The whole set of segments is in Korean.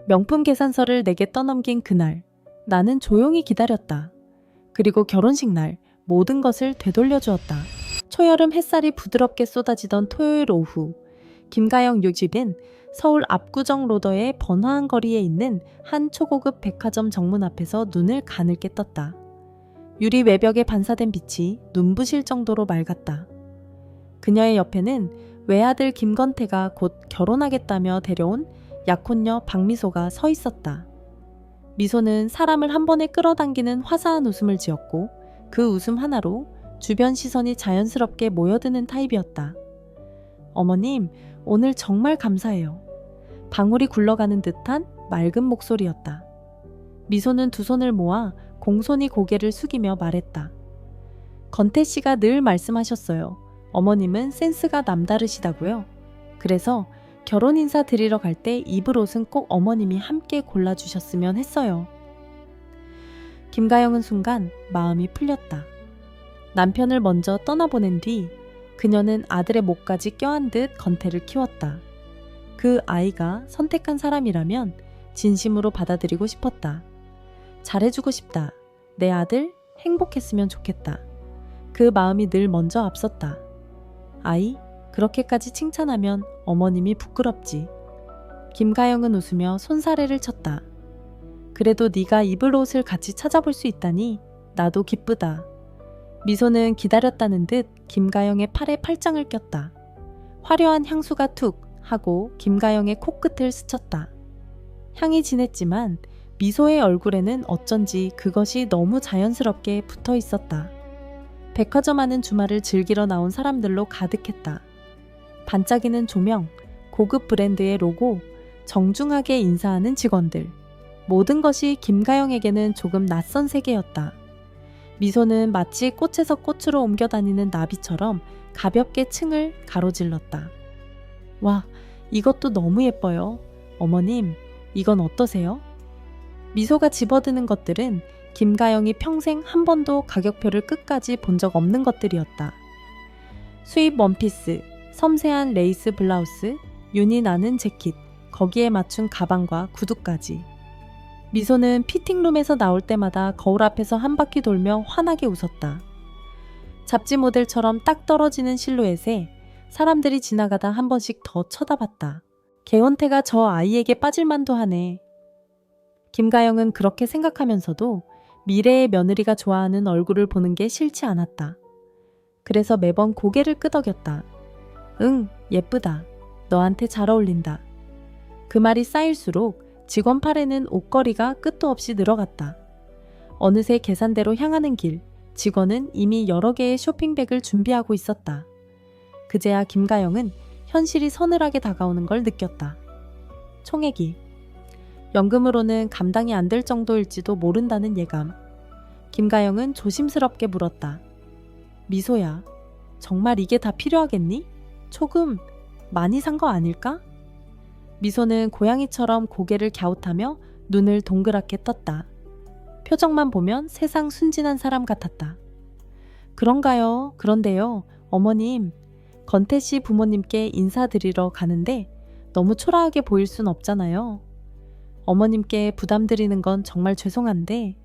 명품 계산서를 내게 떠넘긴 그날, 나는 조용히 기다렸다. 그리고 결혼식 날 모든 것을 되돌려 주었다. 초여름 햇살이 부드럽게 쏟아지던 토요일 오후, 김가영 요집은 서울 압구정 로더의 번화한 거리에 있는 한 초고급 백화점 정문 앞에서 눈을 가늘게 떴다. 유리 외벽에 반사된 빛이 눈부실 정도로 맑았다. 그녀의 옆에는 외아들 김건태가 곧 결혼하겠다며 데려온 약혼녀 박미소가 서 있었다. 미소는 사람을 한 번에 끌어당기는 화사한 웃음을 지었고 그 웃음 하나로 주변 시선이 자연스럽게 모여드는 타입이었다. 어머님, 오늘 정말 감사해요. 방울이 굴러가는 듯한 맑은 목소리였다. 미소는 두 손을 모아 공손히 고개를 숙이며 말했다. 건태 씨가 늘 말씀하셨어요. 어머님은 센스가 남다르시다고요. 그래서 결혼 인사 드리러 갈 때 입을 옷은 꼭 어머님이 함께 골라주셨으면 했어요. 김가영은 순간 마음이 풀렸다. 남편을 먼저 떠나보낸 뒤 그녀는 아들의 목까지 껴안 듯 건태를 키웠다. 그 아이가 선택한 사람이라면 진심으로 받아들이고 싶었다. 잘해주고 싶다. 내 아들 행복했으면 좋겠다. 그 마음이 늘 먼저 앞섰다. 아이, 그렇게까지 칭찬하면 어머님이 부끄럽지. 김가영은 웃으며 손사래를 쳤다. 그래도 네가 입을 옷을 같이 찾아볼 수 있다니 나도 기쁘다. 미소는 기다렸다는 듯 김가영의 팔에 팔짱을 꼈다. 화려한 향수가 툭 하고 김가영의 코끝을 스쳤다. 향이 진했지만 미소의 얼굴에는 어쩐지 그것이 너무 자연스럽게 붙어 있었다. 백화점 안은 주말을 즐기러 나온 사람들로 가득했다. 반짝이는 조명, 고급 브랜드의 로고, 정중하게 인사하는 직원들. 모든 것이 김가영에게는 조금 낯선 세계였다. 미소는 마치 꽃에서 꽃으로 옮겨 다니는 나비처럼 가볍게 층을 가로질렀다. 와, 이것도 너무 예뻐요. 어머님, 이건 어떠세요? 미소가 집어드는 것들은 김가영이 평생 한 번도 가격표를 끝까지 본 적 없는 것들이었다. 수입 원피스, 섬세한 레이스 블라우스, 윤이 나는 재킷, 거기에 맞춘 가방과 구두까지. 미소는 피팅룸에서 나올 때마다 거울 앞에서 한 바퀴 돌며 환하게 웃었다. 잡지 모델처럼 딱 떨어지는 실루엣에 사람들이 지나가다 한 번씩 더 쳐다봤다. 개원태가 저 아이에게 빠질만도 하네. 김가영은 그렇게 생각하면서도 미래의 며느리가 좋아하는 얼굴을 보는 게 싫지 않았다. 그래서 매번 고개를 끄덕였다. 응, 예쁘다. 너한테 잘 어울린다. 그 말이 쌓일수록 직원 팔에는 옷걸이가 끝도 없이 늘어갔다. 어느새 계산대로 향하는 길, 직원은 이미 여러 개의 쇼핑백을 준비하고 있었다. 그제야 김가영은 현실이 서늘하게 다가오는 걸 느꼈다. 총액이. 연금으로는 감당이 안 될 정도일지도 모른다는 예감. 김가영은 조심스럽게 물었다. 미소야, 정말 이게 다 필요하겠니? 조금 많이 산 거 아닐까? 미소는 고양이처럼 고개를 갸웃하며 눈을 동그랗게 떴다. 표정만 보면 세상 순진한 사람 같았다. 그런가요? 그런데요, 어머님, 건태 씨 부모님께 인사드리러 가는데 너무 초라하게 보일 순 없잖아요. 어머님께 부담드리는 건 정말 죄송한데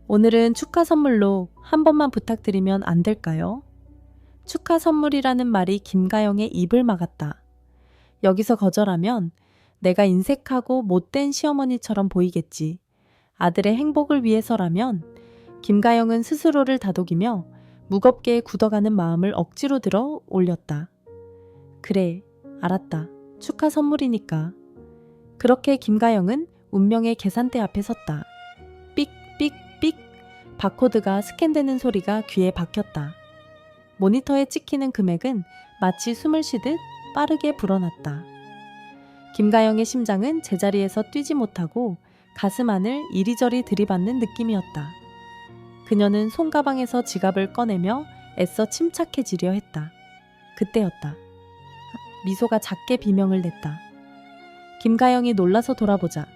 오늘은 축하 선물로 한 번만 부탁드리면 안 될까요? 축하 선물이라는 말이 김가영의 입을 막았다. 여기서 거절하면 내가 인색하고 못된 시어머니처럼 보이겠지. 아들의 행복을 위해서라면. 김가영은 스스로를 다독이며 무겁게 굳어가는 마음을 억지로 들어 올렸다. 그래, 알았다. 축하 선물이니까. 그렇게 김가영은 운명의 계산대 앞에 섰다. 삑삑삑 바코드가 스캔되는 소리가 귀에 박혔다. 모니터에 찍히는 금액은 마치 숨을 쉬듯 빠르게 불어났다. 김가영의 심장은 제자리에서 뛰지 못하고 가슴 안을 이리저리 들이받는 느낌이었다. 그녀는 손가방에서 지갑을 꺼내며 애써 침착해지려 했다. 그때였다. 미소가 작게 비명을 냈다. 김가영이 놀라서 돌아보자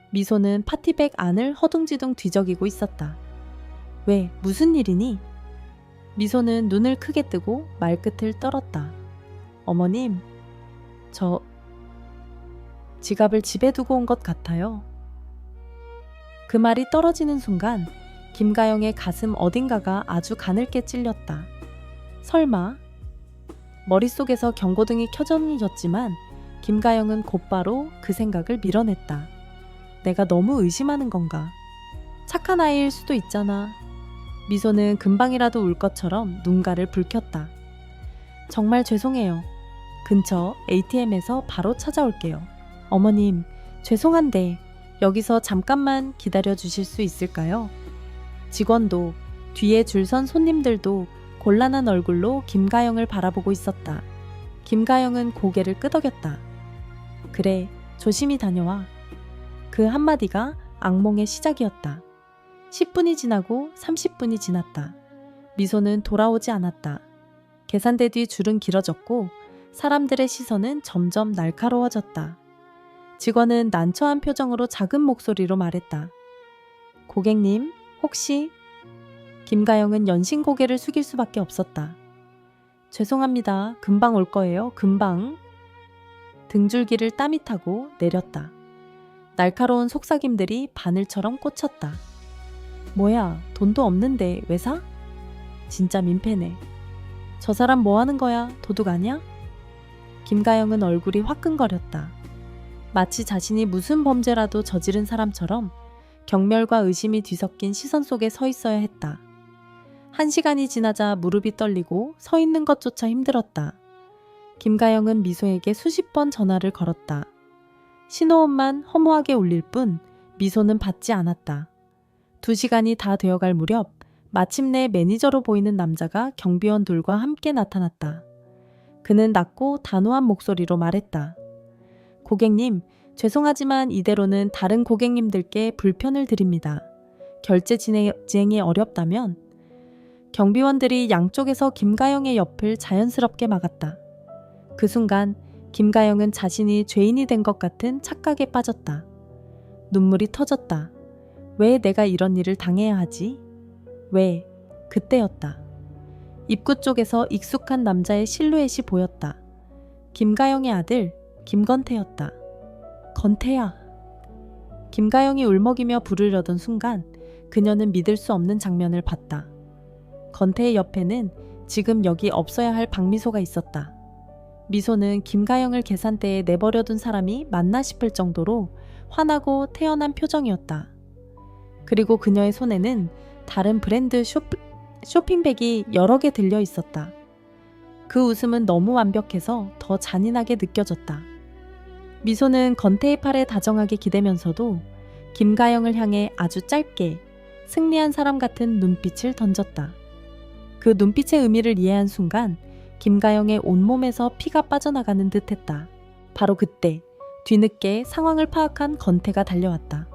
미소는 파티백 안을 허둥지둥 뒤적이고 있었다. 왜, 무슨 일이니? 미소는 눈을 크게 뜨고 말끝을 떨었다. 어머님, 저 지갑을 집에 두고 온 것 같아요. 그 말이 떨어지는 순간 김가영의 가슴 어딘가가 아주 가늘게 찔렸다. 설마? 머릿속에서 경고등이 켜져졌지만 김가영은 곧바로 그 생각을 밀어냈다. 내가 너무 의심하는 건가? 착한 아이일 수도 있잖아. 미소는 금방이라도 울 것처럼 눈가를 붉혔다. 정말 죄송해요. 근처 ATM에서 바로 찾아올게요. 어머님, 죄송한데 여기서 잠깐만 기다려 주실 수 있을까요? 직원도 뒤에 줄 선 손님들도 곤란한 얼굴로 김가영을 바라보고 있었다. 김가영은 고개를 끄덕였다. 그래, 조심히 다녀와. 그 한마디가 악몽의 시작이었다. 10분이 지나고 30분이 지났다. 미소는 돌아오지 않았다. 계산대 뒤 줄은 길어졌고 사람들의 시선은 점점 날카로워졌다. 직원은 난처한 표정으로 작은 목소리로 말했다. 고객님, 혹시? 김가영은 연신 고개를 숙일 수밖에 없었다. 죄송합니다. 금방 올 거예요. 금방. 등줄기를 땀이 타고 내렸다. 날카로운 속삭임들이 바늘처럼 꽂혔다. 뭐야, 돈도 없는데 왜 사? 진짜 민폐네. 저 사람 뭐 하는 거야? 도둑 아냐? 김가영은 얼굴이 화끈거렸다. 마치 자신이 무슨 범죄라도 저지른 사람처럼 경멸과 의심이 뒤섞인 시선 속에 서 있어야 했다. 1시간이 지나자 무릎이 떨리고 서 있는 것조차 힘들었다. 김가영은 미소에게 수십 번 전화를 걸었다. 신호음만 허무하게 울릴 뿐 미소는 받지 않았다. 2시간이 다 되어갈 무렵 마침내 매니저로 보이는 남자가 경비원 둘과 함께 나타났다. 그는 낮고 단호한 목소리로 말했다. 고객님, 죄송하지만 이대로는 다른 고객님들께 불편을 드립니다. 결제 진행이 어렵다면. 경비원들이 양쪽에서 김가영의 옆을 자연스럽게 막았다. 그 순간 김가영은 자신이 죄인이 된 것 같은 착각에 빠졌다. 눈물이 터졌다. 왜 내가 이런 일을 당해야 하지? 왜? 그때였다. 입구 쪽에서 익숙한 남자의 실루엣이 보였다. 김가영의 아들 김건태였다. 건태야. 김가영이 울먹이며 부르려던 순간 그녀는 믿을 수 없는 장면을 봤다. 건태의 옆에는 지금 여기 없어야 할 박미소가 있었다. 미소는 김가영을 계산대에 내버려둔 사람이 맞나 싶을 정도로 화나고 태연한 표정이었다. 그리고 그녀의 손에는 다른 브랜드 쇼핑백이 여러 개 들려 있었다. 그 웃음은 너무 완벽해서 더 잔인하게 느껴졌다. 미소는 건태의 팔에 다정하게 기대면서도 김가영을 향해 아주 짧게 승리한 사람 같은 눈빛을 던졌다. 그 눈빛의 의미를 이해한 순간 김가영의 온몸에서 피가 빠져나가는 듯했다. 바로 그때 뒤늦게 상황을 파악한 건태가 달려왔다.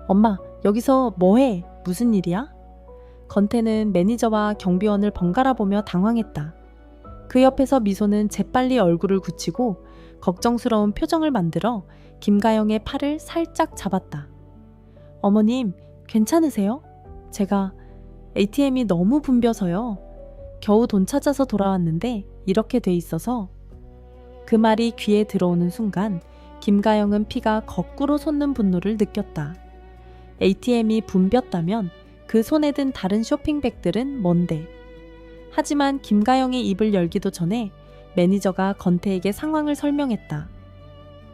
엄마, 여기서 뭐해? 무슨 일이야? 건태는 매니저와 경비원을 번갈아 보며 당황했다. 그 옆에서 미소는 재빨리 얼굴을 굳히고 걱정스러운 표정을 만들어 김가영의 팔을 살짝 잡았다. 어머님, 괜찮으세요? 제가 ATM이 너무 붐벼서요. 겨우 돈 찾아서 돌아왔는데 이렇게 돼 있어서. 그 말이 귀에 들어오는 순간 김가영은 피가 거꾸로 솟는 분노를 느꼈다. ATM이 붐볐다면 그 손에 든 다른 쇼핑백들은 뭔데? 하지만 김가영이 입을 열기도 전에 매니저가 건태에게 상황을 설명했다.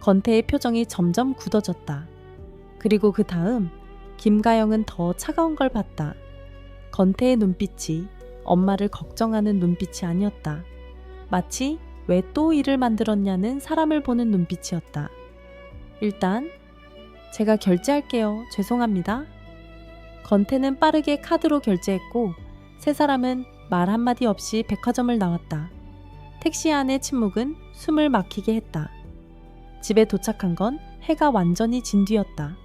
건태의 표정이 점점 굳어졌다. 그리고 그 다음 김가영은 더 차가운 걸 봤다. 건태의 눈빛이 엄마를 걱정하는 눈빛이 아니었다. 마치 왜 또 일을 만들었냐는 사람을 보는 눈빛이었다. 일단 제가 결제할게요. 죄송합니다. 건태는 빠르게 카드로 결제했고 세 사람은 말 한마디 없이 백화점을 나왔다. 택시 안의 침묵은 숨을 막히게 했다. 집에 도착한 건 해가 완전히 진 뒤였다.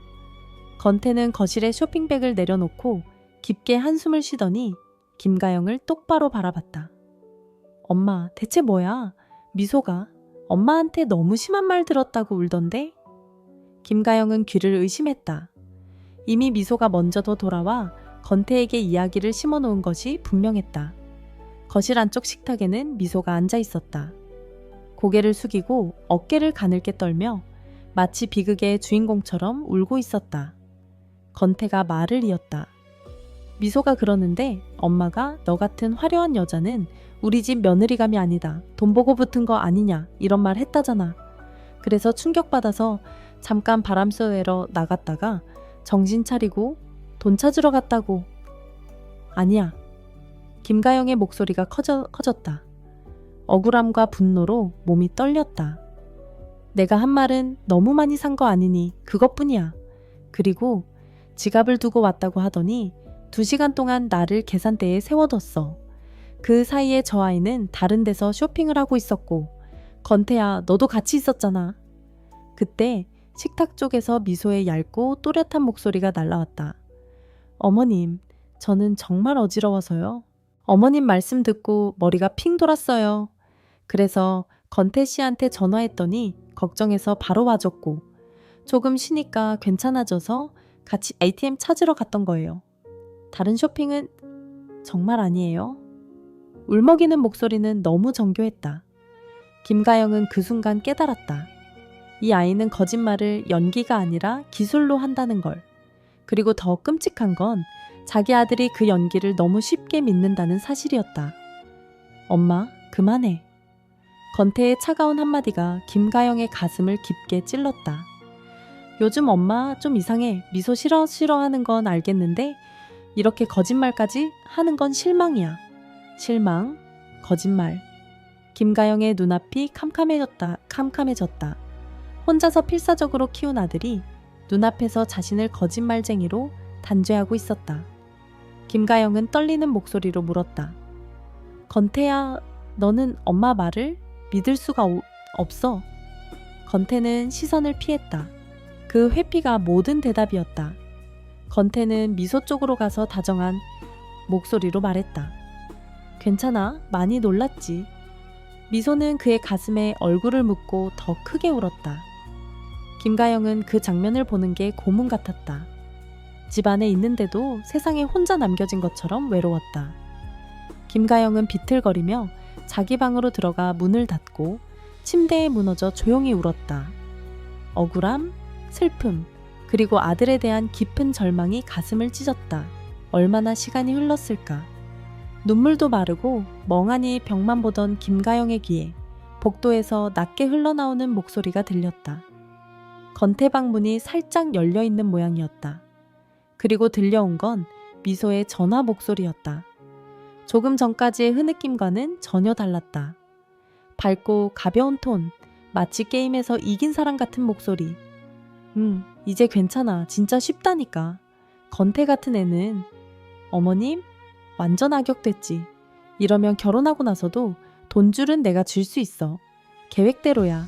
건태는 거실에 쇼핑백을 내려놓고 깊게 한숨을 쉬더니 김가영을 똑바로 바라봤다. 엄마, 대체 뭐야? 미소가 엄마한테 너무 심한 말 들었다고 울던데? 김가영은 귀를 의심했다. 이미 미소가 먼저도 돌아와 건태에게 이야기를 심어놓은 것이 분명했다. 거실 안쪽 식탁에는 미소가 앉아 있었다. 고개를 숙이고 어깨를 가늘게 떨며 마치 비극의 주인공처럼 울고 있었다. 건태가 말을 이었다. 미소가 그러는데 엄마가 너 같은 화려한 여자는 우리 집 며느리감이 아니다. 돈 보고 붙은 거 아니냐 이런 말 했다잖아. 그래서 충격받아서 잠깐 바람 쐬러 나갔다가 정신 차리고 돈 찾으러 갔다고. 아니야. 김가영의 목소리가 커졌다. 억울함과 분노로 몸이 떨렸다. 내가 한 말은 너무 많이 산 거 아니니 그것뿐이야. 그리고 지갑을 두고 왔다고 하더니 2시간 동안 나를 계산대에 세워뒀어. 그 사이에 저 아이는 다른 데서 쇼핑을 하고 있었고 건태야 너도 같이 있었잖아. 그때 식탁 쪽에서 미소의 얇고 또렷한 목소리가 날라왔다. 어머님, 저는 정말 어지러워서요. 어머님 말씀 듣고 머리가 핑 돌았어요. 그래서 건태 씨한테 전화했더니 걱정해서 바로 와줬고 조금 쉬니까 괜찮아져서 같이 ATM 찾으러 갔던 거예요. 다른 쇼핑은 정말 아니에요. 울먹이는 목소리는 너무 정교했다. 김가영은 그 순간 깨달았다. 이 아이는 거짓말을 연기가 아니라 기술로 한다는 걸. 그리고 더 끔찍한 건 자기 아들이 그 연기를 너무 쉽게 믿는다는 사실이었다. 엄마, 그만해. 건태의 차가운 한마디가 김가영의 가슴을 깊게 찔렀다. 요즘 엄마 좀 이상해. 미소 싫어하는 건 알겠는데 이렇게 거짓말까지 하는 건 실망이야. 실망, 거짓말. 김가영의 눈앞이 캄캄해졌다. 혼자서 필사적으로 키운 아들이 눈앞에서 자신을 거짓말쟁이로 단죄하고 있었다. 김가영은 떨리는 목소리로 물었다. 건태야, 너는 엄마 말을 믿을 수가 없어. 건태는 시선을 피했다. 그 회피가 모든 대답이었다. 건태는 미소 쪽으로 가서 다정한 목소리로 말했다. 괜찮아, 많이 놀랐지. 미소는 그의 가슴에 얼굴을 묻고 더 크게 울었다. 김가영은 그 장면을 보는 게 고문 같았다. 집 안에 있는데도 세상에 혼자 남겨진 것처럼 외로웠다. 김가영은 비틀거리며 자기 방으로 들어가 문을 닫고 침대에 무너져 조용히 울었다. 억울함, 슬픔, 그리고 아들에 대한 깊은 절망이 가슴을 찢었다. 얼마나 시간이 흘렀을까. 눈물도 마르고 멍하니 벽만 보던 김가영의 귀에 복도에서 낮게 흘러나오는 목소리가 들렸다. 건태방 문이 살짝 열려있는 모양이었다. 그리고 들려온 건 미소의 전화 목소리였다. 조금 전까지의 흐느낌과는 전혀 달랐다. 밝고 가벼운 톤, 마치 게임에서 이긴 사람 같은 목소리. 이제 괜찮아. 진짜 쉽다니까. 건태 같은 애는. 어머님? 완전 악역됐지. 이러면 결혼하고 나서도 돈줄은 내가 줄 수 있어. 계획대로야.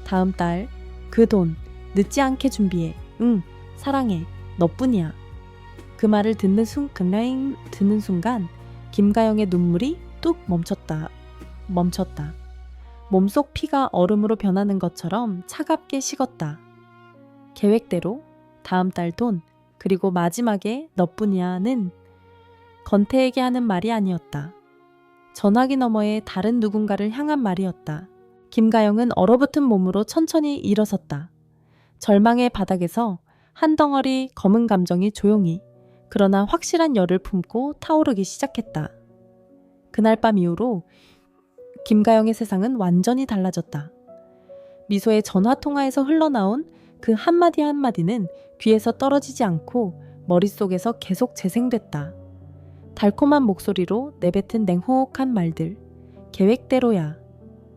다음 달 그 돈 늦지 않게 준비해. 응, 사랑해. 너뿐이야. 그 말을 듣는 순간 김가영의 눈물이 뚝 멈췄다. 몸속 피가 얼음으로 변하는 것처럼 차갑게 식었다. 계획대로, 다음 달 돈, 그리고 마지막에 너뿐이야는 건태에게 하는 말이 아니었다. 전화기 너머의 다른 누군가를 향한 말이었다. 김가영은 얼어붙은 몸으로 천천히 일어섰다. 절망의 바닥에서 한 덩어리 검은 감정이 조용히, 그러나 확실한 열을 품고 타오르기 시작했다. 그날 밤 이후로 김가영의 세상은 완전히 달라졌다. 미소의 전화통화에서 흘러나온 그 한마디 한마디는 귀에서 떨어지지 않고 머릿속에서 계속 재생됐다. 달콤한 목소리로 내뱉은 냉혹한 말들. 계획대로야.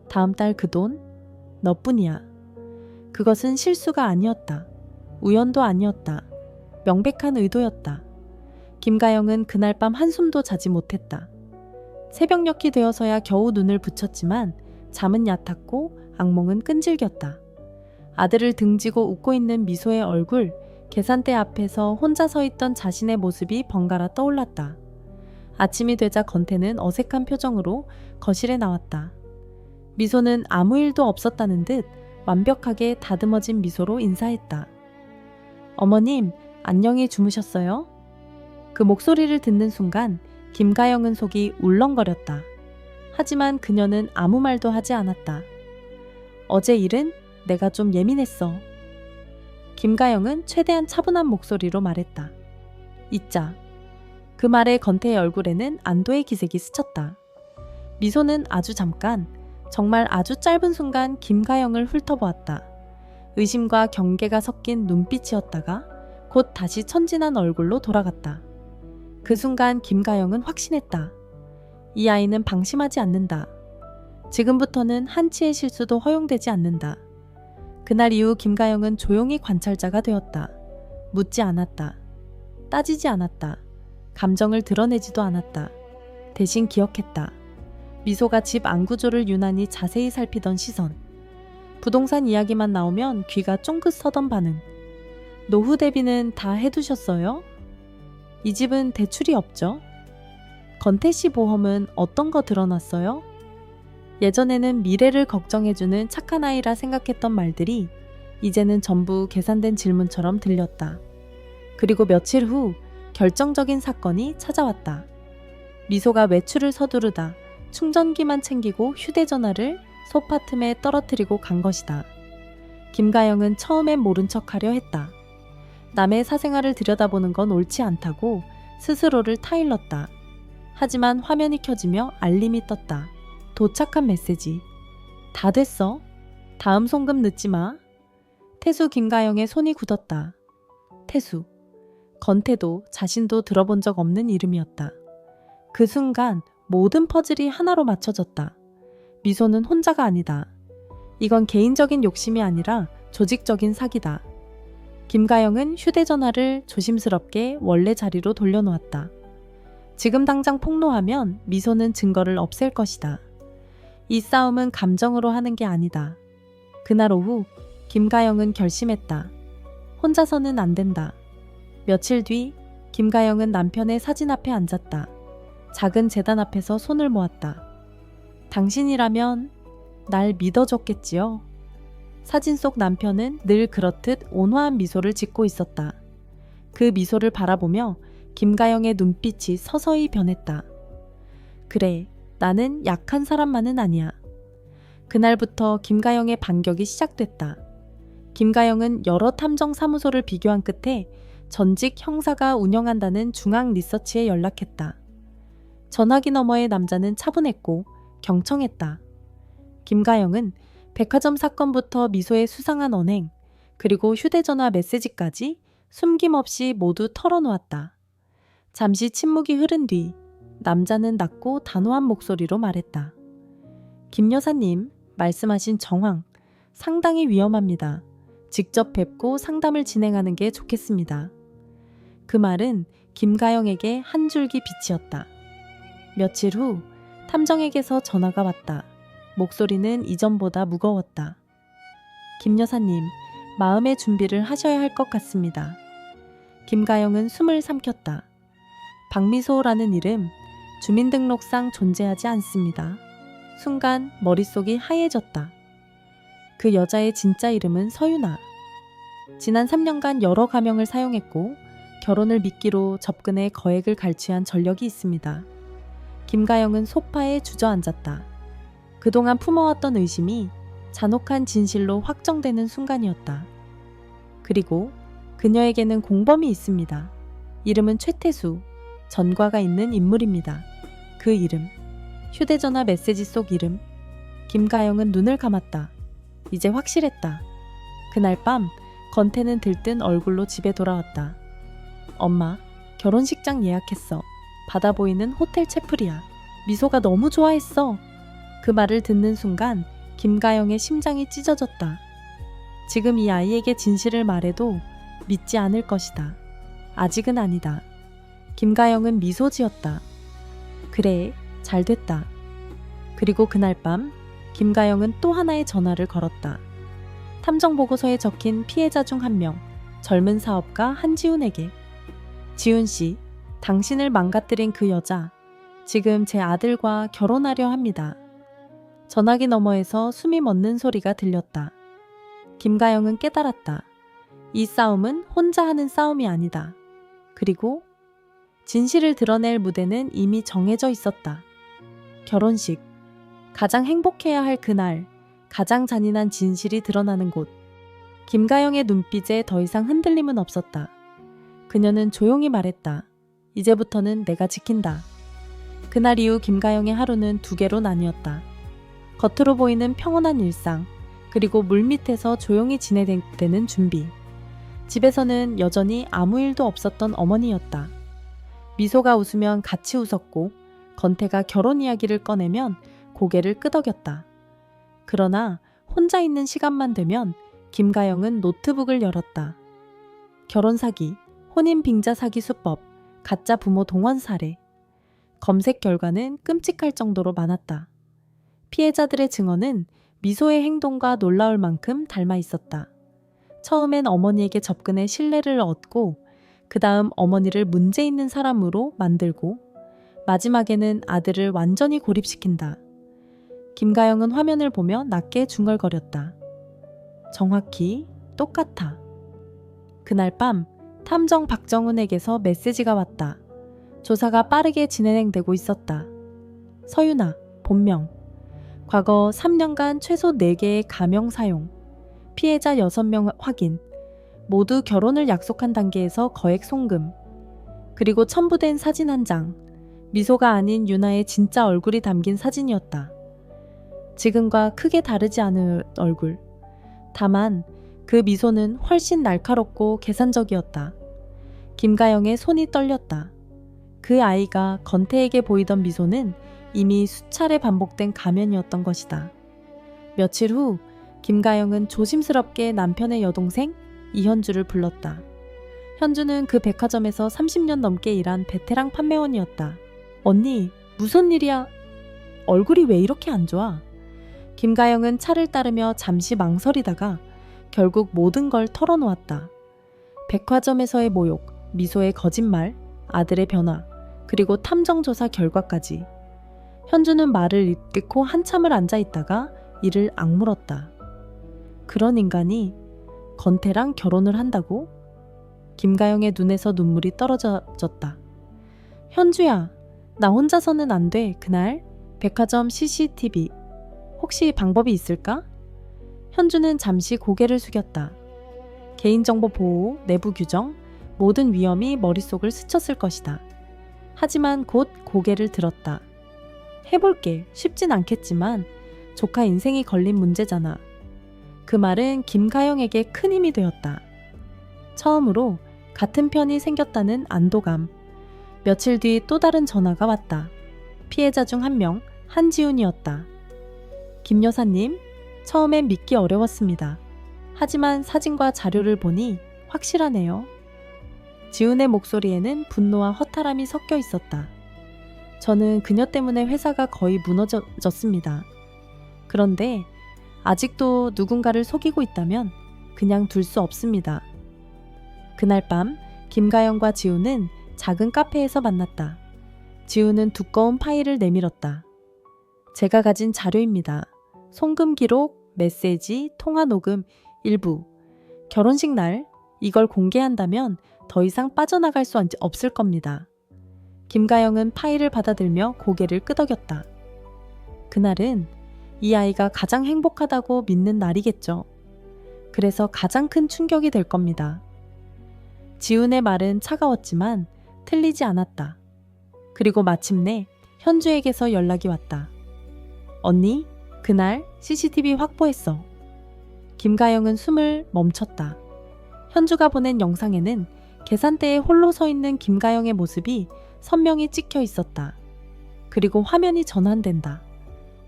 다음 달 그 돈, 너뿐이야. 그것은 실수가 아니었다. 우연도 아니었다. 명백한 의도였다. 김가영은 그날 밤 한숨도 자지 못했다. 새벽녘이 되어서야 겨우 눈을 붙였지만 잠은 얕았고 악몽은 끈질겼다. 아들을 등지고 웃고 있는 미소의 얼굴, 계산대 앞에서 혼자 서 있던 자신의 모습이 번갈아 떠올랐다. 아침이 되자 건태는 어색한 표정으로 거실에 나왔다. 미소는 아무 일도 없었다는 듯 완벽하게 다듬어진 미소로 인사했다. 어머님, 안녕히 주무셨어요? 그 목소리를 듣는 순간 김가영은 속이 울렁거렸다. 하지만 그녀는 아무 말도 하지 않았다. 어제 일은 내가 좀 예민했어. 김가영은 최대한 차분한 목소리로 말했다. 잊자. 그 말에 건태의 얼굴에는 안도의 기색이 스쳤다. 미소는 아주 잠깐, 정말 아주 짧은 순간 김가영을 훑어보았다. 의심과 경계가 섞인 눈빛이었다가 곧 다시 천진한 얼굴로 돌아갔다. 그 순간 김가영은 확신했다. 이 아이는 방심하지 않는다. 지금부터는 한치의 실수도 허용되지 않는다. 그날 이후 김가영은 조용히 관찰자가 되었다. 묻지 않았다. 따지지 않았다. 감정을 드러내지도 않았다. 대신 기억했다. 미소가 집 안구조를 유난히 자세히 살피던 시선. 부동산 이야기만 나오면 귀가 쫑긋 서던 반응. 노후 대비는 다 해두셨어요? 이 집은 대출이 없죠? 건태씨 보험은 어떤 거 들어놨어요? 예전에는 미래를 걱정해주는 착한 아이라 생각했던 말들이 이제는 전부 계산된 질문처럼 들렸다. 그리고 며칠 후 결정적인 사건이 찾아왔다. 미소가 외출을 서두르다 충전기만 챙기고 휴대전화를 소파 틈에 떨어뜨리고 간 것이다. 김가영은 처음엔 모른 척하려 했다. 남의 사생활을 들여다보는 건 옳지 않다고 스스로를 타일렀다. 하지만 화면이 켜지며 알림이 떴다. 도착한 메시지. 다 됐어. 다음 송금 늦지 마. 태수 김가영의 손이 굳었다. 태수. 건태도 자신도 들어본 적 없는 이름이었다. 그 순간 모든 퍼즐이 하나로 맞춰졌다. 미소는 혼자가 아니다. 이건 개인적인 욕심이 아니라 조직적인 사기다. 김가영은 휴대전화를 조심스럽게 원래 자리로 돌려놓았다. 지금 당장 폭로하면 미소는 증거를 없앨 것이다. 이 싸움은 감정으로 하는 게 아니다. 그날 오후 김가영은 결심했다. 혼자서는 안 된다. 며칠 뒤 김가영은 남편의 사진 앞에 앉았다. 작은 재단 앞에서 손을 모았다. 당신이라면 날 믿어줬겠지요? 사진 속 남편은 늘 그렇듯 온화한 미소를 짓고 있었다. 그 미소를 바라보며 김가영의 눈빛이 서서히 변했다. 그래, 나는 약한 사람만은 아니야. 그날부터 김가영의 반격이 시작됐다. 김가영은 여러 탐정 사무소를 비교한 끝에 전직 형사가 운영한다는 중앙 리서치에 연락했다. 전화기 너머의 남자는 차분했고 경청했다. 김가영은 백화점 사건부터 미소의 수상한 언행, 그리고 휴대전화 메시지까지 숨김없이 모두 털어놓았다. 잠시 침묵이 흐른 뒤 남자는 낮고 단호한 목소리로 말했다. 김 여사님, 말씀하신 정황 상당히 위험합니다. 직접 뵙고 상담을 진행하는 게 좋겠습니다. 그 말은 김가영에게 한 줄기 빛이었다. 며칠 후 탐정에게서 전화가 왔다. 목소리는 이전보다 무거웠다. 김 여사님, 마음의 준비를 하셔야 할 것 같습니다. 김가영은 숨을 삼켰다. 박미소라는 이름, 주민등록상 존재하지 않습니다. 순간 머릿속이 하얘졌다. 그 여자의 진짜 이름은 서윤아. 지난 3년간 여러 가명을 사용했고 결혼을 미끼로 접근해 거액을 갈취한 전력이 있습니다. 김가영은 소파에 주저앉았다. 그동안 품어왔던 의심이 잔혹한 진실로 확정되는 순간이었다. 그리고 그녀에게는 공범이 있습니다. 이름은 최태수, 전과가 있는 인물입니다. 그 이름, 휴대전화 메시지 속 이름. 김가영은 눈을 감았다. 이제 확실했다. 그날 밤 건태는 들뜬 얼굴로 집에 돌아왔다. 엄마, 결혼식장 예약했어. 바다 보이는 호텔 채플이야. 미소가 너무 좋아했어. 그 말을 듣는 순간 김가영의 심장이 찢어졌다. 지금 이 아이에게 진실을 말해도 믿지 않을 것이다. 아직은 아니다. 김가영은 미소 지었다. 그래, 잘 됐다. 그리고 그날 밤 김가영은 또 하나의 전화를 걸었다. 탐정 보고서에 적힌 피해자 중 한 명, 젊은 사업가 한지훈에게. 지훈 씨, 당신을 망가뜨린 그 여자, 지금 제 아들과 결혼하려 합니다. 전화기 너머에서 숨이 멎는 소리가 들렸다. 김가영은 깨달았다. 이 싸움은 혼자 하는 싸움이 아니다. 그리고 진실을 드러낼 무대는 이미 정해져 있었다. 결혼식. 가장 행복해야 할 그날, 가장 잔인한 진실이 드러나는 곳. 김가영의 눈빛에 더 이상 흔들림은 없었다. 그녀는 조용히 말했다. 이제부터는 내가 지킨다. 그날 이후 김가영의 하루는 두 개로 나뉘었다. 겉으로 보이는 평온한 일상, 그리고 물밑에서 조용히 진행되는 준비. 집에서는 여전히 아무 일도 없었던 어머니였다. 미소가 웃으면 같이 웃었고, 건태가 결혼 이야기를 꺼내면 고개를 끄덕였다. 그러나 혼자 있는 시간만 되면 김가영은 노트북을 열었다. 결혼 사기, 혼인 빙자 사기 수법, 가짜 부모 동원 사례. 검색 결과는 끔찍할 정도로 많았다. 피해자들의 증언은 미소의 행동과 놀라울 만큼 닮아 있었다. 처음엔 어머니에게 접근해 신뢰를 얻고, 그 다음 어머니를 문제 있는 사람으로 만들고, 마지막에는 아들을 완전히 고립시킨다. 김가영은 화면을 보며 낮게 중얼거렸다. 정확히 똑같아. 그날 밤 탐정 박정훈에게서 메시지가 왔다. 조사가 빠르게 진행되고 있었다. 서윤아, 본명. 과거 3년간 최소 4개의 가명 사용. 피해자 6명 확인. 모두 결혼을 약속한 단계에서 거액 송금. 그리고 첨부된 사진 한 장. 미소가 아닌 유나의 진짜 얼굴이 담긴 사진이었다. 지금과 크게 다르지 않은 얼굴. 다만 그 미소는 훨씬 날카롭고 계산적이었다. 김가영의 손이 떨렸다. 그 아이가 건태에게 보이던 미소는 이미 수차례 반복된 가면이었던 것이다. 며칠 후 김가영은 조심스럽게 남편의 여동생 이현주를 불렀다. 현주는 그 백화점에서 30년 넘게 일한 베테랑 판매원이었다. 언니, 무슨 일이야? 얼굴이 왜 이렇게 안 좋아? 김가영은 차를 따르며 잠시 망설이다가 결국 모든 걸 털어놓았다. 백화점에서의 모욕, 미소의 거짓말, 아들의 변화, 그리고 탐정조사 결과까지. 현주는 말을 잇고 한참을 앉아있다가 이를 악물었다. 그런 인간이 건태랑 결혼을 한다고? 김가영의 눈에서 눈물이 떨어졌다. 현주야, 나 혼자서는 안 돼. 그날 백화점 CCTV 혹시 방법이 있을까? 현주는 잠시 고개를 숙였다. 개인정보 보호, 내부 규정, 모든 위험이 머릿속을 스쳤을 것이다. 하지만 곧 고개를 들었다. 해볼게. 쉽진 않겠지만 조카 인생이 걸린 문제잖아. 그 말은 김가영에게 큰 힘이 되었다. 처음으로 같은 편이 생겼다는 안도감. 며칠 뒤 또 다른 전화가 왔다. 피해자 중 한 명, 한지훈이었다. 김 여사님, 처음엔 믿기 어려웠습니다. 하지만 사진과 자료를 보니 확실하네요. 지훈의 목소리에는 분노와 허탈함이 섞여 있었다. 저는 그녀 때문에 회사가 거의 무너졌습니다. 그런데 아직도 누군가를 속이고 있다면 그냥 둘 수 없습니다. 그날 밤 김가영과 지훈은 작은 카페에서 만났다. 지훈은 두꺼운 파일을 내밀었다. 제가 가진 자료입니다. 송금 기록, 메시지, 통화 녹음, 일부. 결혼식 날 이걸 공개한다면 더 이상 빠져나갈 수 없을 겁니다. 김가영은 파일을 받아들며 고개를 끄덕였다. 그날은 이 아이가 가장 행복하다고 믿는 날이겠죠. 그래서 가장 큰 충격이 될 겁니다. 지훈의 말은 차가웠지만 틀리지 않았다. 그리고 마침내 현주에게서 연락이 왔다. 언니, 그날 CCTV 확보했어. 김가영은 숨을 멈췄다. 현주가 보낸 영상에는 계산대에 홀로 서 있는 김가영의 모습이 선명히 찍혀 있었다. 그리고 화면이 전환된다.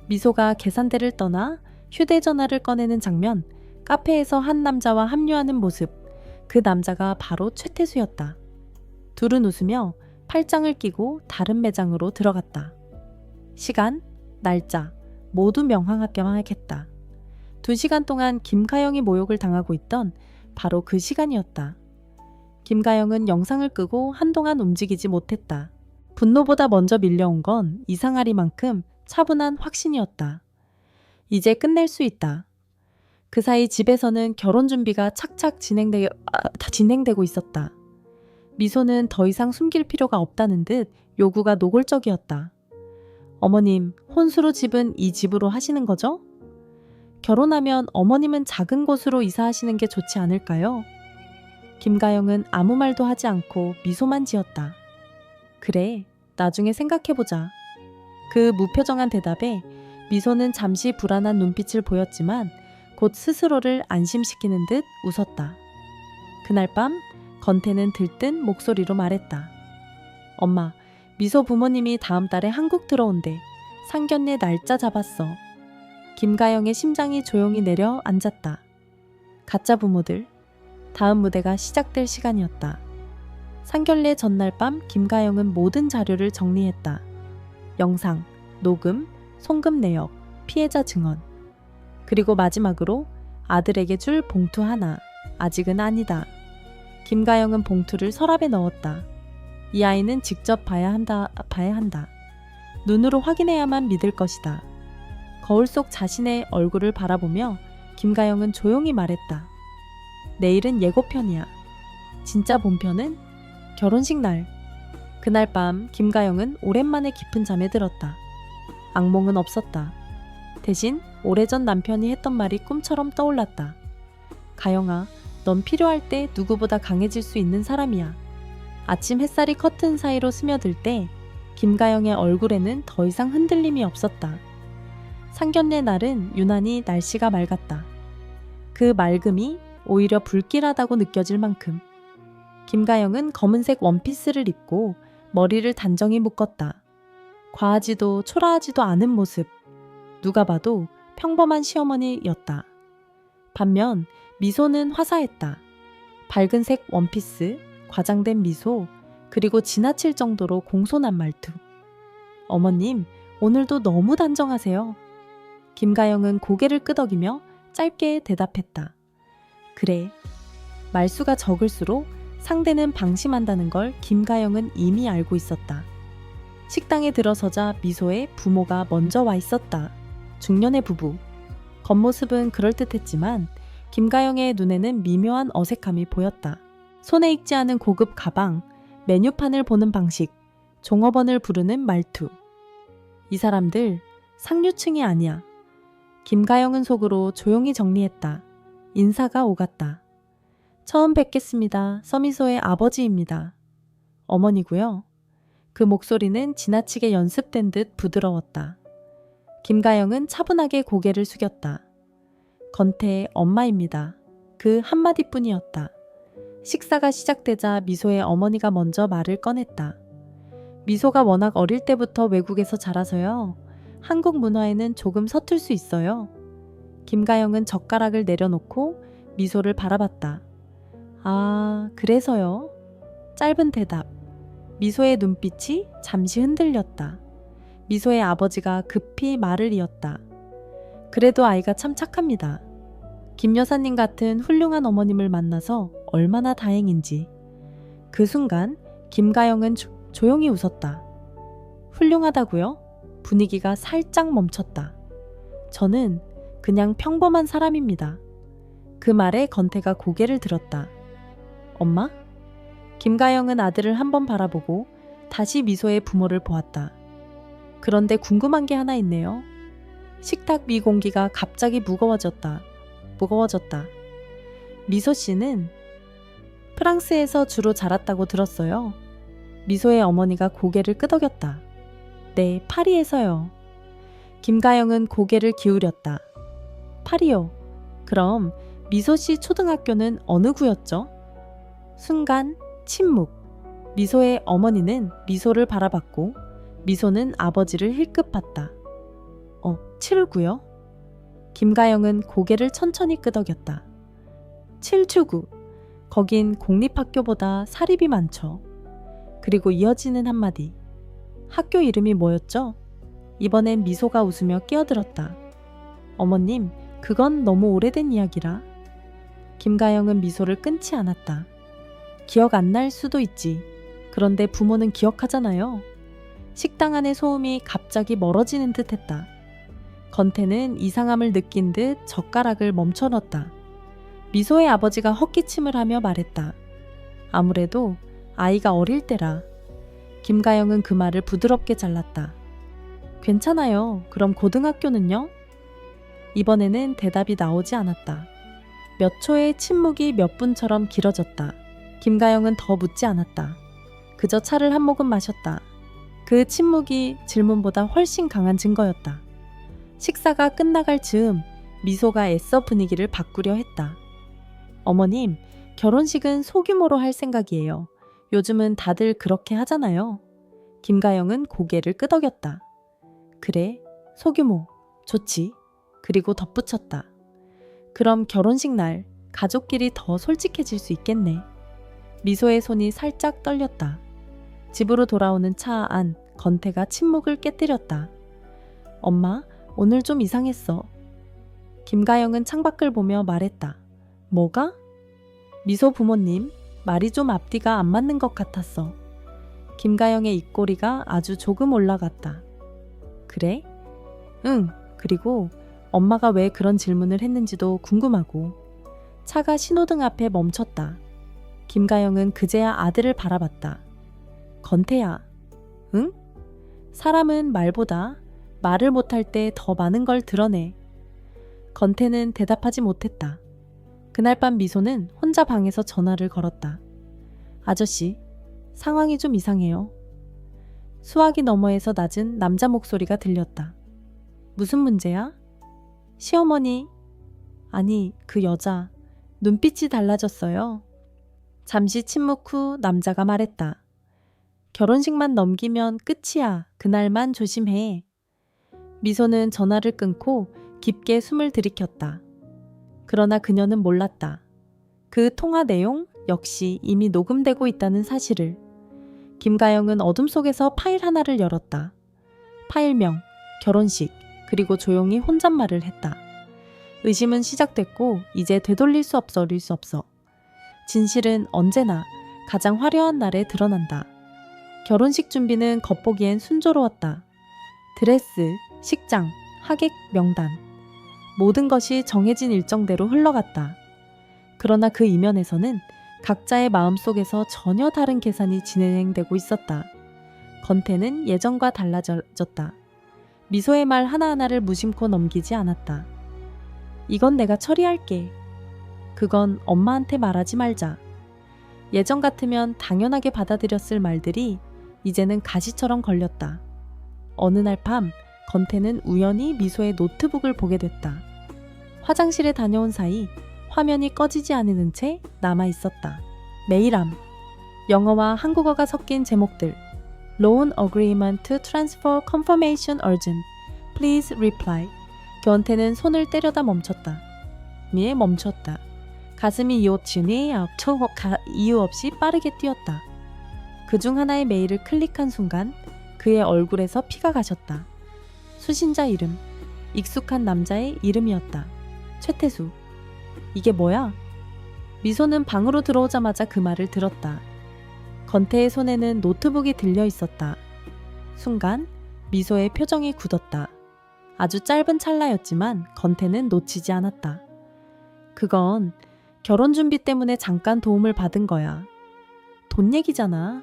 미소가 계산대를 떠나 휴대전화를 꺼내는 장면, 카페에서 한 남자와 합류하는 모습, 그 남자가 바로 최태수였다. 둘은 웃으며 팔짱을 끼고 다른 매장으로 들어갔다. 시간, 날짜 모두 명확하겠다. 2시간 동안 김가영이 모욕을 당하고 있던 바로 그 시간이었다. 김가영은 영상을 끄고 한동안 움직이지 못했다. 분노보다 먼저 밀려온 건 이상하리만큼 차분한 확신이었다. 이제 끝낼 수 있다. 그 사이 집에서는 결혼 준비가 착착 진행되고 있었다. 미소는 더 이상 숨길 필요가 없다는 듯 요구가 노골적이었다. 어머님, 혼수로 집은 이 집으로 하시는 거죠? 결혼하면 어머님은 작은 곳으로 이사하시는 게 좋지 않을까요? 김가영은 아무 말도 하지 않고 미소만 지었다. 그래, 나중에 생각해보자. 그 무표정한 대답에 미소는 잠시 불안한 눈빛을 보였지만 곧 스스로를 안심시키는 듯 웃었다. 그날 밤 건태는 들뜬 목소리로 말했다. 엄마, 미소 부모님이 다음 달에 한국 들어온대. 상견례 날짜 잡았어. 김가영의 심장이 조용히 내려 앉았다. 가짜 부모들. 다음 무대가 시작될 시간이었다. 상견례 전날 밤 김가영은 모든 자료를 정리했다. 영상, 녹음, 송금 내역, 피해자 증언. 그리고 마지막으로 아들에게 줄 봉투 하나. 아직은 아니다. 김가영은 봉투를 서랍에 넣었다. 이 아이는 직접 봐야 한다. 눈으로 확인해야만 믿을 것이다. 거울 속 자신의 얼굴을 바라보며 김가영은 조용히 말했다. 내일은 예고편이야. 진짜 본편은 결혼식 날. 그날 밤 김가영은 오랜만에 깊은 잠에 들었다. 악몽은 없었다. 대신 오래전 남편이 했던 말이 꿈처럼 떠올랐다. 가영아, 넌 필요할 때 누구보다 강해질 수 있는 사람이야. 아침 햇살이 커튼 사이로 스며들 때 김가영의 얼굴에는 더 이상 흔들림이 없었다. 상견례 날은 유난히 날씨가 맑았다. 그 맑음이 오히려 불길하다고 느껴질 만큼. 김가영은 검은색 원피스를 입고 머리를 단정히 묶었다. 과하지도 초라하지도 않은 모습. 누가 봐도 평범한 시어머니였다. 반면 미소는 화사했다. 밝은색 원피스, 과장된 미소, 그리고 지나칠 정도로 공손한 말투. 어머님, 오늘도 너무 단정하세요. 김가영은 고개를 끄덕이며 짧게 대답했다. 그래. 말수가 적을수록 상대는 방심한다는 걸 김가영은 이미 알고 있었다. 식당에 들어서자 미소의 부모가 먼저 와 있었다. 중년의 부부. 겉모습은 그럴듯했지만 김가영의 눈에는 미묘한 어색함이 보였다. 손에 익지 않은 고급 가방, 메뉴판을 보는 방식, 종업원을 부르는 말투. 이 사람들 상류층이 아니야. 김가영은 속으로 조용히 정리했다. 인사가 오갔다. 처음 뵙겠습니다. 서미소의 아버지입니다. 어머니고요. 그 목소리는 지나치게 연습된 듯 부드러웠다. 김가영은 차분하게 고개를 숙였다. 건태의 엄마입니다. 그 한마디뿐이었다. 식사가 시작되자 미소의 어머니가 먼저 말을 꺼냈다. 미소가 워낙 어릴 때부터 외국에서 자라서요. 한국 문화에는 조금 서툴 수 있어요. 김가영은 젓가락을 내려놓고 미소를 바라봤다. 아, 그래서요? 짧은 대답. 미소의 눈빛이 잠시 흔들렸다. 미소의 아버지가 급히 말을 이었다. 그래도 아이가 참 착합니다. 김 여사님 같은 훌륭한 어머님을 만나서 얼마나 다행인지. 그 순간 김가영은 조용히 웃었다. 훌륭하다고요? 분위기가 살짝 멈췄다. 저는 그냥 평범한 사람입니다. 그 말에 건태가 고개를 들었다. 엄마? 김가영은 아들을 한번 바라보고 다시 미소의 부모를 보았다. 그런데 궁금한 게 하나 있네요. 식탁 위 공기가 갑자기 무거워졌다. 미소 씨는 프랑스에서 주로 자랐다고 들었어요. 미소의 어머니가 고개를 끄덕였다. 네, 파리에서요. 김가영은 고개를 기울였다. 파리요. 그럼 미소 씨 초등학교는 어느 구였죠? 순간 침묵. 미소의 어머니는 미소를 바라봤고 미소는 아버지를 힐끗 봤다. 7구요? 김가영은 고개를 천천히 끄덕였다. 7주구. 거긴 공립학교보다 사립이 많죠. 그리고 이어지는 한마디. 학교 이름이 뭐였죠? 이번엔 미소가 웃으며 끼어들었다. 어머님, 그건 너무 오래된 이야기라. 김가영은 미소를 끊지 않았다. 기억 안 날 수도 있지. 그런데 부모는 기억하잖아요. 식당 안의 소음이 갑자기 멀어지는 듯 했다. 건태는 이상함을 느낀 듯 젓가락을 멈춰 넣었다. 미소의 아버지가 헛기침을 하며 말했다. 아무래도 아이가 어릴 때라. 김가영은 그 말을 부드럽게 잘랐다. 괜찮아요. 그럼 고등학교는요? 이번에는 대답이 나오지 않았다. 몇 초의 침묵이 몇 분처럼 길어졌다. 김가영은 더 묻지 않았다. 그저 차를 한 모금 마셨다. 그 침묵이 질문보다 훨씬 강한 증거였다. 식사가 끝나갈 즈음 미소가 애써 분위기를 바꾸려 했다. 어머님, 결혼식은 소규모로 할 생각이에요. 요즘은 다들 그렇게 하잖아요. 김가영은 고개를 끄덕였다. 그래, 소규모, 좋지. 그리고 덧붙였다. 그럼 결혼식 날 가족끼리 더 솔직해질 수 있겠네. 미소의 손이 살짝 떨렸다. 집으로 돌아오는 차 안 건태가 침묵을 깨뜨렸다. 엄마, 오늘 좀 이상했어. 김가영은 창밖을 보며 말했다. 뭐가? 미소 부모님, 말이 좀 앞뒤가 안 맞는 것 같았어. 김가영의 입꼬리가 아주 조금 올라갔다. 그래? 응, 그리고 엄마가 왜 그런 질문을 했는지도 궁금하고. 차가 신호등 앞에 멈췄다. 김가영은 그제야 아들을 바라봤다. 건태야, 응? 사람은 말보다 말을 못할 때 더 많은 걸 드러내. 건태는 대답하지 못했다. 그날 밤 미소는 혼자 방에서 전화를 걸었다. 아저씨, 상황이 좀 이상해요. 수화기 너머에서 낮은 남자 목소리가 들렸다. 무슨 문제야? 시어머니. 아니, 그 여자. 눈빛이 달라졌어요. 잠시 침묵 후 남자가 말했다. 결혼식만 넘기면 끝이야. 그날만 조심해. 미소는 전화를 끊고 깊게 숨을 들이켰다. 그러나 그녀는 몰랐다. 그 통화 내용 역시 이미 녹음되고 있다는 사실을. 김가영은 어둠 속에서 파일 하나를 열었다. 파일명, 결혼식, 그리고 조용히 혼잣말을 했다. 의심은 시작됐고 이제 되돌릴 수 없어 어릴 수 없어. 진실은 언제나 가장 화려한 날에 드러난다. 결혼식 준비는 겉보기엔 순조로웠다. 드레스, 식장, 하객 명단. 모든 것이 정해진 일정대로 흘러갔다. 그러나 그 이면에서는 각자의 마음속에서 전혀 다른 계산이 진행되고 있었다. 건태는 예전과 달라졌다. 미소의 말 하나하나를 무심코 넘기지 않았다. 이건 내가 처리할게. 그건 엄마한테 말하지 말자. 예전 같으면 당연하게 받아들였을 말들이 이제는 가시처럼 걸렸다. 어느 날 밤 건태는 우연히 미소의 노트북을 보게 됐다. 화장실에 다녀온 사이 화면이 꺼지지 않는 채 남아 있었다. 메일함. 영어와 한국어가 섞인 제목들. Loan Agreement to Transfer Confirmation Urgent. Please reply. 견태는 손을 때려다 멈췄다. 멈췄다. 가슴이 이웃치니 이유 없이 빠르게 뛰었다. 그중 하나의 메일을 클릭한 순간 그의 얼굴에서 피가 가셨다. 수신자 이름. 익숙한 남자의 이름이었다. 최태수. 이게 뭐야? 미소는 방으로 들어오자마자 그 말을 들었다. 건태의 손에는 노트북이 들려 있었다. 순간 미소의 표정이 굳었다. 아주 짧은 찰나였지만 건태는 놓치지 않았다. 그건 결혼 준비 때문에 잠깐 도움을 받은 거야. 돈 얘기잖아.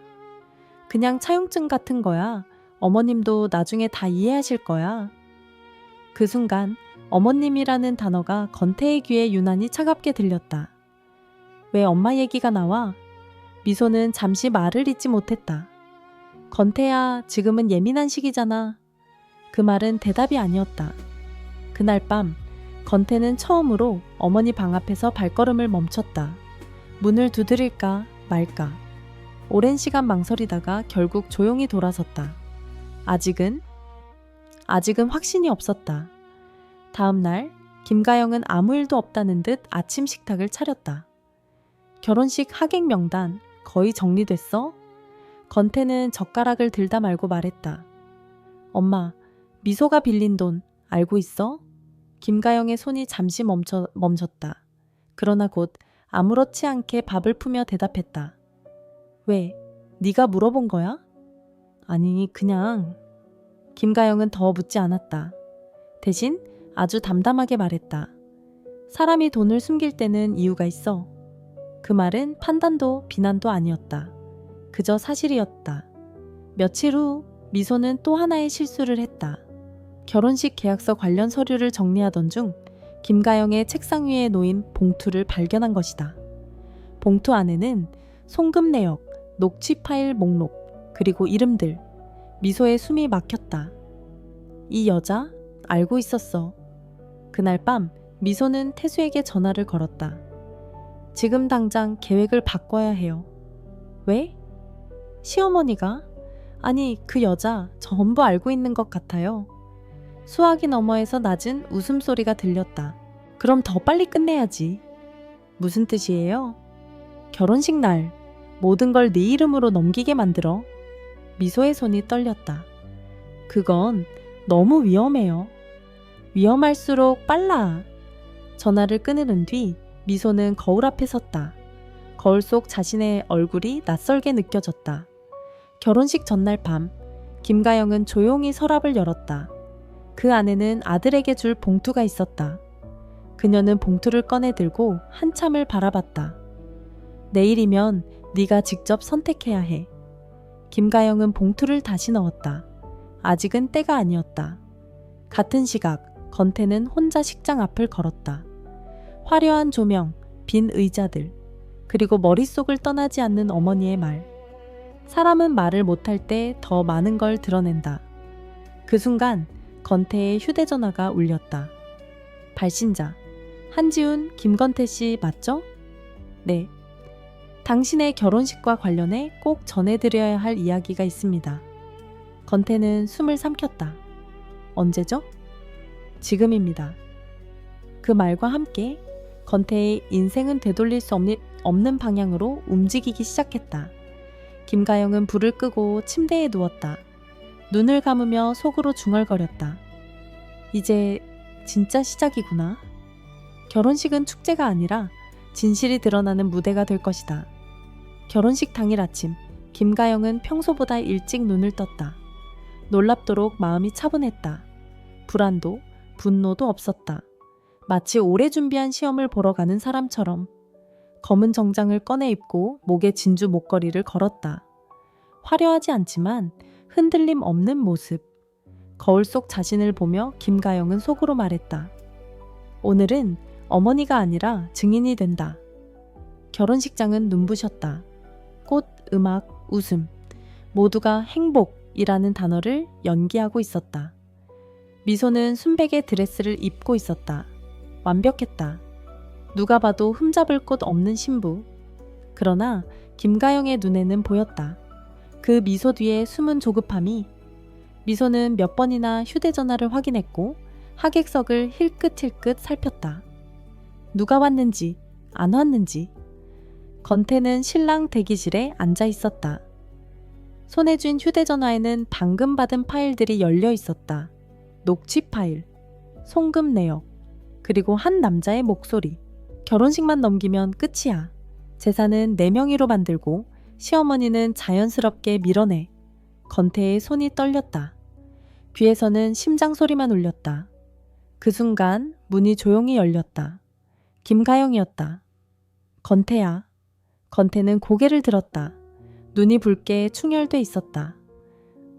그냥 차용증 같은 거야. 어머님도 나중에 다 이해하실 거야. 그 순간 어머님이라는 단어가 건태의 귀에 유난히 차갑게 들렸다. 왜 엄마 얘기가 나와? 미소는 잠시 말을 잇지 못했다. 건태야, 지금은 예민한 시기잖아. 그 말은 대답이 아니었다. 그날 밤 건태는 처음으로 어머니 방 앞에서 발걸음을 멈췄다. 문을 두드릴까 말까. 오랜 시간 망설이다가 결국 조용히 돌아섰다. 아직은 확신이 없었다. 다음 날 김가영은 아무 일도 없다는 듯 아침 식탁을 차렸다. 결혼식 하객 명단 거의 정리됐어? 건태는 젓가락을 들다 말고 말했다. 엄마, 미소가 빌린 돈 알고 있어? 김가영의 손이 잠시 멈췄다. 그러나 곧 아무렇지 않게 밥을 푸며 대답했다. 왜? 네가 물어본 거야? 아니, 그냥. 김가영은 더 묻지 않았다. 대신 아주 담담하게 말했다. 사람이 돈을 숨길 때는 이유가 있어. 그 말은 판단도 비난도 아니었다. 그저 사실이었다. 며칠 후 미소는 또 하나의 실수를 했다. 결혼식 계약서 관련 서류를 정리하던 중 김가영의 책상 위에 놓인 봉투를 발견한 것이다. 봉투 안에는 송금 내역, 녹취 파일 목록, 그리고 이름들. 미소의 숨이 막혔다. 이 여자 알고 있었어. 그날 밤 미소는 태수에게 전화를 걸었다. 지금 당장 계획을 바꿔야 해요. 왜? 시어머니가? 아니, 그 여자 전부 알고 있는 것 같아요. 수화기 너머에서 낮은 웃음소리가 들렸다. 그럼 더 빨리 끝내야지. 무슨 뜻이에요? 결혼식 날 모든 걸 네 이름으로 넘기게 만들어. 미소의 손이 떨렸다. 그건 너무 위험해요. 위험할수록 빨라. 전화를 끊으는 뒤 미소는 거울 앞에 섰다. 거울 속 자신의 얼굴이 낯설게 느껴졌다. 결혼식 전날 밤, 김가영은 조용히 서랍을 열었다. 그 안에는 아들에게 줄 봉투가 있었다. 그녀는 봉투를 꺼내 들고 한참을 바라봤다. 내일이면 네가 직접 선택해야 해. 김가영은 봉투를 다시 넣었다. 아직은 때가 아니었다. 같은 시각, 건태는 혼자 식장 앞을 걸었다. 화려한 조명, 빈 의자들, 그리고 머릿속을 떠나지 않는 어머니의 말. 사람은 말을 못할 때 더 많은 걸 드러낸다. 그 순간 건태의 휴대전화가 울렸다. 발신자, 한지훈, 김건태 씨 맞죠? 네. 당신의 결혼식과 관련해 꼭 전해드려야 할 이야기가 있습니다. 건태는 숨을 삼켰다. 언제죠? 지금입니다. 그 말과 함께 건태의 인생은 되돌릴 수 없는 방향으로 움직이기 시작했다. 김가영은 불을 끄고 침대에 누웠다. 눈을 감으며 속으로 중얼거렸다. 이제 진짜 시작이구나. 결혼식은 축제가 아니라 진실이 드러나는 무대가 될 것이다. 결혼식 당일 아침, 김가영은 평소보다 일찍 눈을 떴다. 놀랍도록 마음이 차분했다. 불안도, 분노도 없었다. 마치 오래 준비한 시험을 보러 가는 사람처럼 검은 정장을 꺼내 입고 목에 진주 목걸이를 걸었다. 화려하지 않지만 흔들림 없는 모습. 거울 속 자신을 보며 김가영은 속으로 말했다. 오늘은 어머니가 아니라 증인이 된다. 결혼식장은 눈부셨다. 꽃, 음악, 웃음. 모두가 행복이라는 단어를 연기하고 있었다. 미소는 순백의 드레스를 입고 있었다. 완벽했다. 누가 봐도 흠잡을 곳 없는 신부. 그러나 김가영의 눈에는 보였다. 그 미소 뒤에 숨은 조급함이. 미소는 몇 번이나 휴대전화를 확인했고 하객석을 힐끗힐끗 살폈다. 누가 왔는지 안 왔는지. 건태는 신랑 대기실에 앉아 있었다. 손에 쥔 휴대전화에는 방금 받은 파일들이 열려 있었다. 녹취 파일, 송금 내역, 그리고 한 남자의 목소리. 결혼식만 넘기면 끝이야. 재산은 4명의로 만들고 시어머니는 자연스럽게 밀어내. 건태의 손이 떨렸다. 귀에서는 심장 소리만 울렸다. 그 순간 문이 조용히 열렸다. 김가영이었다. 건태야. 건태는 고개를 들었다. 눈이 붉게 충혈돼 있었다.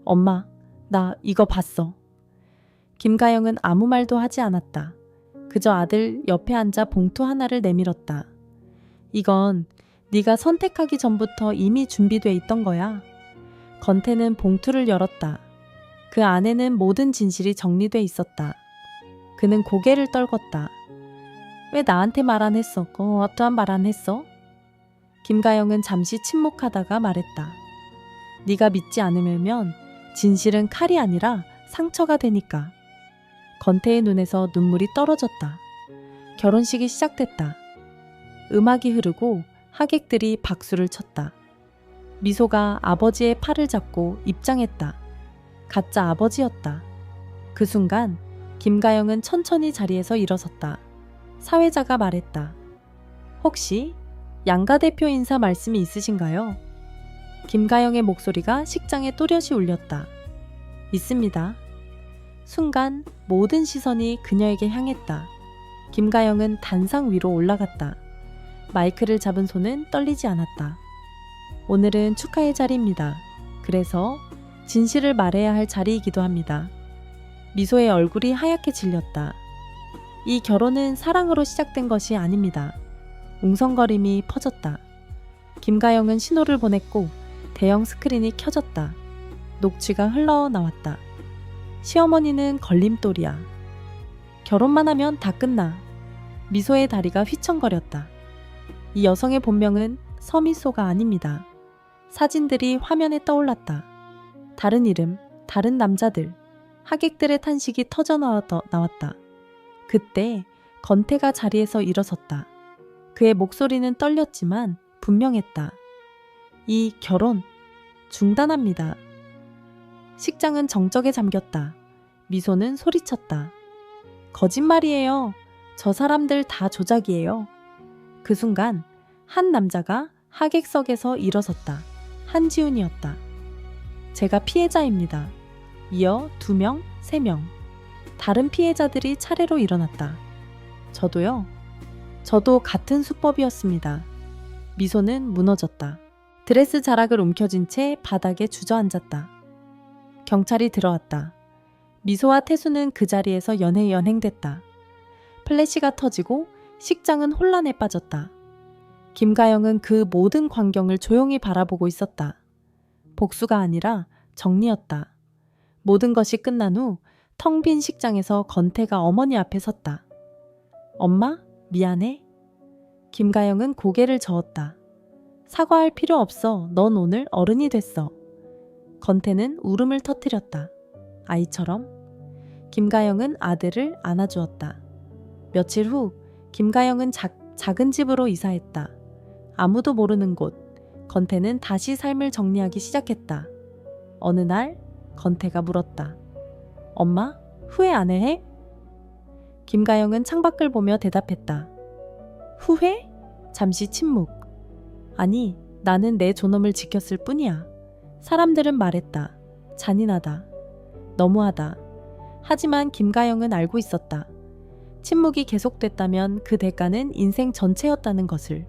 엄마, 나 이거 봤어. 김가영은 아무 말도 하지 않았다. 그저 아들 옆에 앉아 봉투 하나를 내밀었다. 이건 네가 선택하기 전부터 이미 준비돼 있던 거야. 건태는 봉투를 열었다. 그 안에는 모든 진실이 정리돼 있었다. 그는 고개를 떨궜다. 왜 나한테 말 안 했어? 어떠한 말 안 했어? 김가영은 잠시 침묵하다가 말했다. 네가 믿지 않으면 진실은 칼이 아니라 상처가 되니까. 건태의 눈에서 눈물이 떨어졌다. 결혼식이 시작됐다. 음악이 흐르고 하객들이 박수를 쳤다. 미소가 아버지의 팔을 잡고 입장했다. 가짜 아버지였다. 그 순간 김가영은 천천히 자리에서 일어섰다. 사회자가 말했다. 혹시 양가 대표 인사 말씀이 있으신가요? 김가영의 목소리가 식장에 또렷이 울렸다. 있습니다. 순간 모든 시선이 그녀에게 향했다. 김가영은 단상 위로 올라갔다. 마이크를 잡은 손은 떨리지 않았다. 오늘은 축하의 자리입니다. 그래서 진실을 말해야 할 자리이기도 합니다. 미소의 얼굴이 하얗게 질렸다. 이 결혼은 사랑으로 시작된 것이 아닙니다. 웅성거림이 퍼졌다. 김가영은 신호를 보냈고 대형 스크린이 켜졌다. 녹취가 흘러나왔다. 시어머니는 걸림돌이야. 결혼만 하면 다 끝나. 미소의 다리가 휘청거렸다. 이 여성의 본명은 서미소가 아닙니다. 사진들이 화면에 떠올랐다. 다른 이름, 다른 남자들, 하객들의 탄식이 터져 나왔다. 그때 건태가 자리에서 일어섰다. 그의 목소리는 떨렸지만 분명했다. 이 결혼 중단합니다. 식장은 정적에 잠겼다. 미소는 소리쳤다. 거짓말이에요. 저 사람들 다 조작이에요. 그 순간 한 남자가 하객석에서 일어섰다. 한지훈이었다. 제가 피해자입니다. 이어 2명, 3명. 다른 피해자들이 차례로 일어났다. 저도요. 저도 같은 수법이었습니다. 미소는 무너졌다. 드레스 자락을 움켜쥔 채 바닥에 주저앉았다. 경찰이 들어왔다. 미소와 태수는 그 자리에서 연행됐다. 플래시가 터지고 식장은 혼란에 빠졌다. 김가영은 그 모든 광경을 조용히 바라보고 있었다. 복수가 아니라 정리였다. 모든 것이 끝난 후 텅 빈 식장에서 건태가 어머니 앞에 섰다. 엄마, 미안해. 김가영은 고개를 저었다. 사과할 필요 없어. 넌 오늘 어른이 됐어. 건태는 울음을 터뜨렸다. 아이처럼. 김가영은 아들을 안아주었다. 며칠 후 김가영은 작은 집으로 이사했다. 아무도 모르는 곳. 건태는 다시 삶을 정리하기 시작했다. 어느 날 건태가 물었다. 엄마, 후회 안 해? 김가영은 창밖을 보며 대답했다. 후회? 잠시 침묵. 아니, 나는 내 존엄을 지켰을 뿐이야. 사람들은 말했다. 잔인하다. 너무하다. 하지만 김가영은 알고 있었다. 침묵이 계속됐다면 그 대가는 인생 전체였다는 것을.